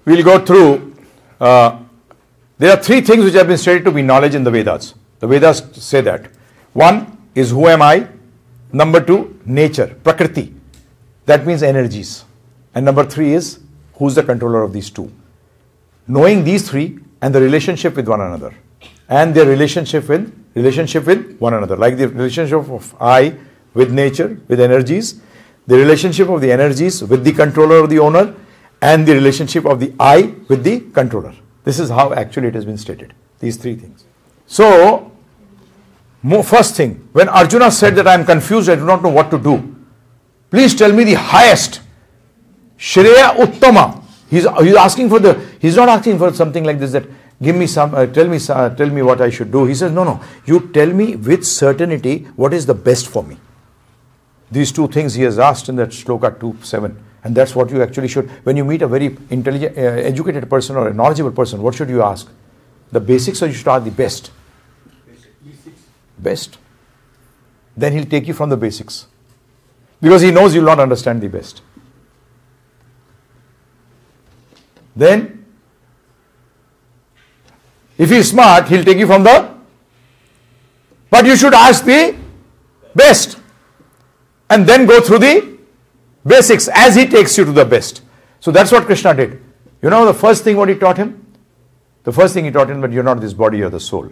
we'll go through. There are three things which have been stated to be knowledge in the Vedas. The Vedas say that. One is who am I? Number two, nature, prakriti. That means energies. And number three is who's the controller of these two. Knowing these three and the relationship with one another. And their relationship with one another. Like the relationship of I with nature, with energies. The relationship of the energies with the controller or the owner. And the relationship of the I with the controller. This is how actually it has been stated. These three things. So, first thing, when Arjuna said that I am confused, I do not know what to do. Please tell me the highest. Shreya Uttama. He's asking for he's not asking for something like this that give me some, tell me what I should do. He says, no, you tell me with certainty what is the best for me. These two things he has asked in that Shloka 2.7. And that's what you actually should, when you meet a very intelligent, educated person or a knowledgeable person, what should you ask? The basics, or you should ask the best? Best. Then he'll take you from the basics. Because he knows you'll not understand the best. Then, if he's smart, he'll take you from but you should ask the best. And then go through the basics as he takes you to the best. So that's what Krishna did. You know the first thing what he taught him? The first thing he taught him that you're not this body, you're the soul.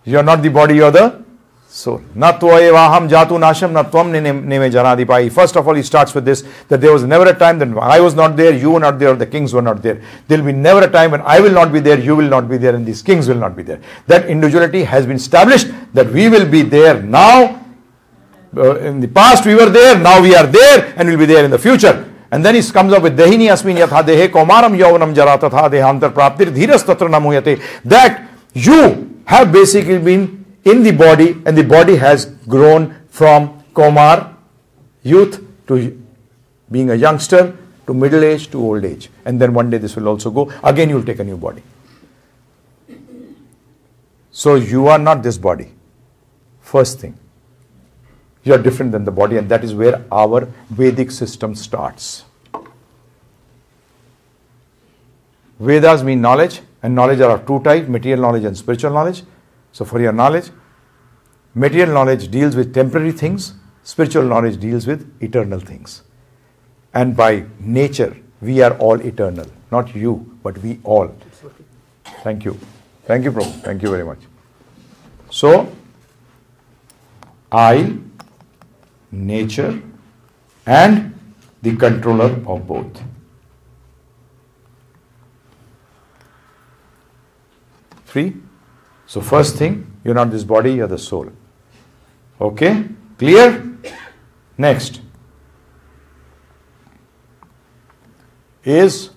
You're not the body, you're the soul. Na tvayevaham jatu nasham na tvam neme janadipai. First of all, he starts with this, that there was never a time that I was not there, you were not there, the kings were not there. There will be never a time when I will not be there, you will not be there, and these kings will not be there. That individuality has been established, that we will be there now. In the past we were there, now we are there, and we'll be there in the future. And then he comes up with Dehini asmin yatha dehe kaumaram yavanam jara tatha dehantar praptir dhiras tatra namuyate. That you have basically been in the body, and the body has grown from Kaumar, youth, to being a youngster, to middle age, to old age. And then one day this will also go. Again you will take a new body. So you are not this body. First thing. You are different than the body, and that is where our Vedic system starts. Vedas mean knowledge, and knowledge are of two types, material knowledge and spiritual knowledge. So for your knowledge, material knowledge deals with temporary things, spiritual knowledge deals with eternal things. And by nature, we are all eternal. Not you, but we all. Thank you. Thank you, Prabhu. Thank you very much. So, I, nature, and the controller of both. Three. So first thing, you're not this body, you're the soul. Okay? Clear? Next is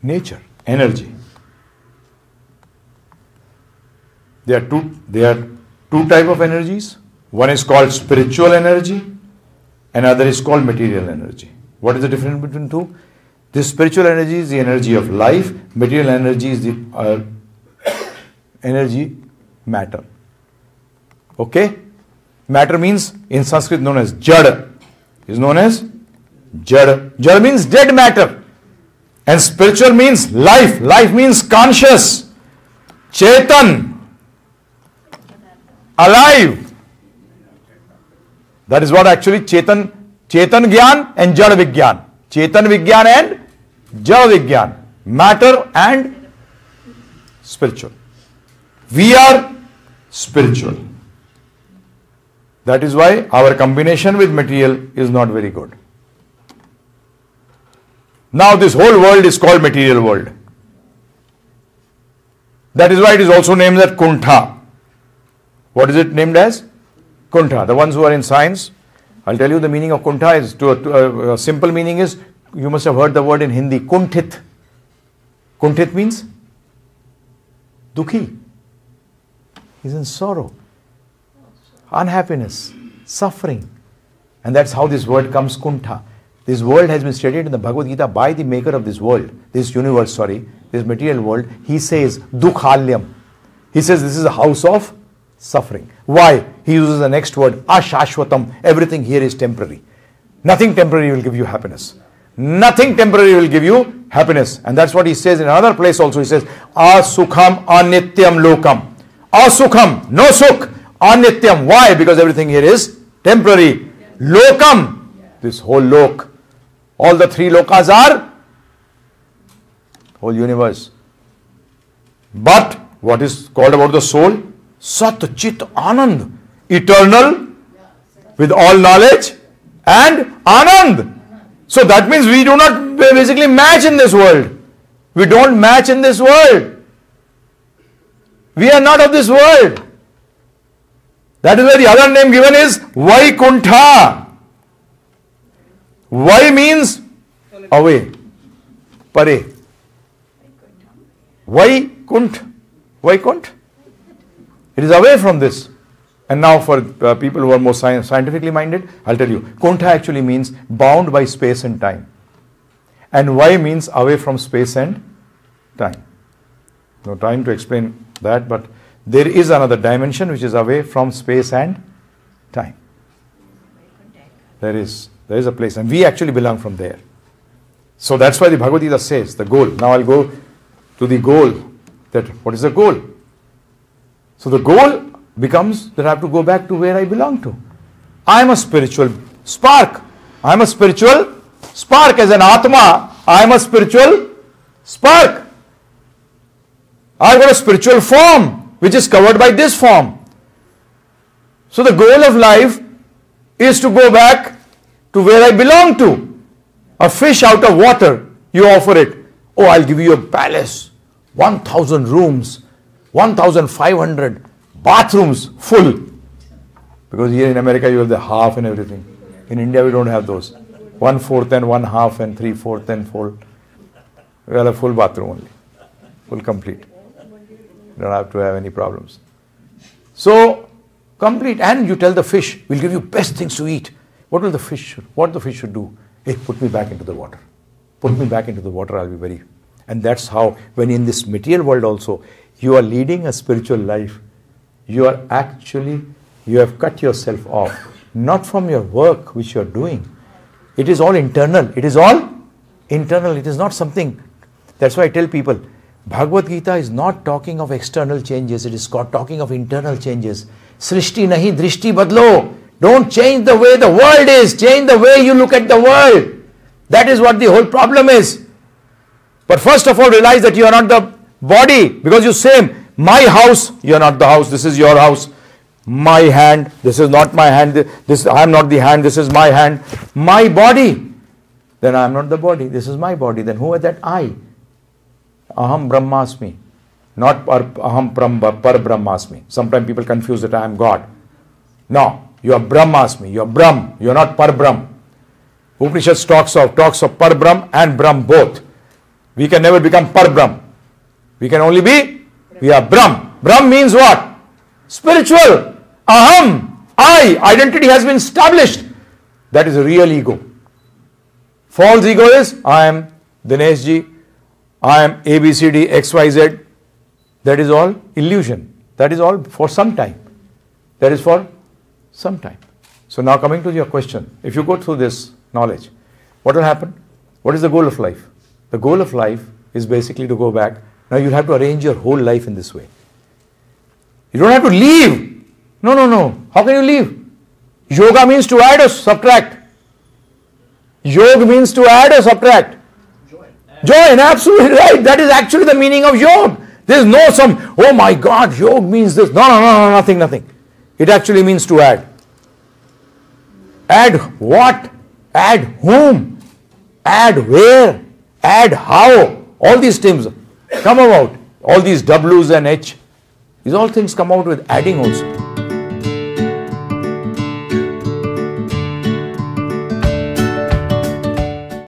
nature, energy. There are two types of energies. One is called spiritual energy, another is called material energy. What is the difference between two? This spiritual energy is the energy of life, material energy is the energy matter. Okay? Matter means in Sanskrit known as jada. Is known as jada. Jada means dead matter. And spiritual means life. Life means conscious. Chetan. Alive. That is what actually Chetan Gyan and Jada Vigyan. Chetan Vigyan and Jada Vigyan. Matter and spiritual. We are spiritual. That is why our combination with material is not very good. Now this whole world is called material world. That is why it is also named as Kuntha. What is it named as? Kuntha. The ones who are in science, I'll tell you the meaning of Kuntha is, a simple meaning is, you must have heard the word in Hindi, Kunthit. Kunthit means Dukhi. He's in sorrow, unhappiness, suffering. And that's how this word comes, Kuntha. This world has been stated in the Bhagavad Gita by the maker of this world, this universe, this material world. He says, Dukhalyam. He says this is a house of suffering. Why? He uses the next word, Ashashwatam. Everything here is temporary. Nothing temporary will give you happiness. Nothing temporary will give you happiness. And that's what he says in another place also. He says, Asukham anityam lokam. Asukham, no sukh. Anityam. Why? Because everything here is temporary. Lokam, this whole lok. All the three lokas are whole universe. But what is called about the soul? Sat Chit Anand. Eternal, with all knowledge and Anand. So that means we do not basically match in this world. We don't match in this world. We are not of this world. That is why the other name given is Vaikuntha. Vai means away, pare. Vaikunt. Vaikunt. It is away from this. And now for people who are more scientifically minded, I'll tell you. Kuntha actually means bound by space and time. And Vai means away from space and time. No time to explain that, but there is another dimension which is away from space and time. There is a place, and we actually belong from there. So that's why the Bhagavad Gita says the goal. Now I'll go to the goal. That what is the goal? So the goal becomes that I have to go back to where I belong to. I am a spiritual spark. I am a spiritual spark. As an Atma, I am a spiritual spark. I have got a spiritual form which is covered by this form. So the goal of life is to go back to where I belong to. A fish out of water, you offer it. Oh, I'll give you a palace, 1,000 rooms, 1,500 bathrooms full. Because here in America you have the half and everything. In India we don't have those. 1/4 and 1/2 and 3/4 and full. We have a full bathroom only. Full complete. You don't have to have any problems. So, complete. And you tell the fish, we'll give you best things to eat. What the fish should do? Hey, put me back into the water. Put me back into the water, I'll be very... And that's how, when in this material world also, you are leading a spiritual life, you have cut yourself off. Not from your work which you are doing. It is all internal. It is all internal. It is not something. That's why I tell people, Bhagavad Gita is not talking of external changes. It is talking of internal changes. Srishti nahi drishti badlo. Don't change the way the world is. Change the way you look at the world. That is what the whole problem is. But first of all, realize that you are not the body. Because you say, my house, you are not the house. This is your house. My hand, this is not my hand. I am not the hand. This is my hand. My body. Then I am not the body. This is my body. Then who is that I? Aham Brahmasmi. Not Aham Par Brahmasmi. Sometimes people confuse that I am God. No. You are Brahmasmi. You are Brahm. You are not Par Brahm. Upanishad talks of Par Brahm and Brahm both. We can never become Par Brahm. We can only be, we are Brahm. Brahm means what? Spiritual. Aham. I. Identity has been established. That is a real ego. False ego is, I am Dinesh ji. I am ABCD XYZ. That is all illusion. That is all for some time. That is for some time. So now coming to your question, if you go through this knowledge, what will happen? What is the goal of life? The goal of life is basically to go back. Now you have to arrange your whole life in this way. You don't have to leave. No. How can you leave? Yoga means to add or subtract. Yoga means to add or subtract. Join, absolutely right. That is actually the meaning of yoga. There is no some, oh my God, yoga means this. No, nothing. It actually means to add. Add what? Add whom? Add where? Add how? All these things come about. All these W's and H. These all things come out with adding also.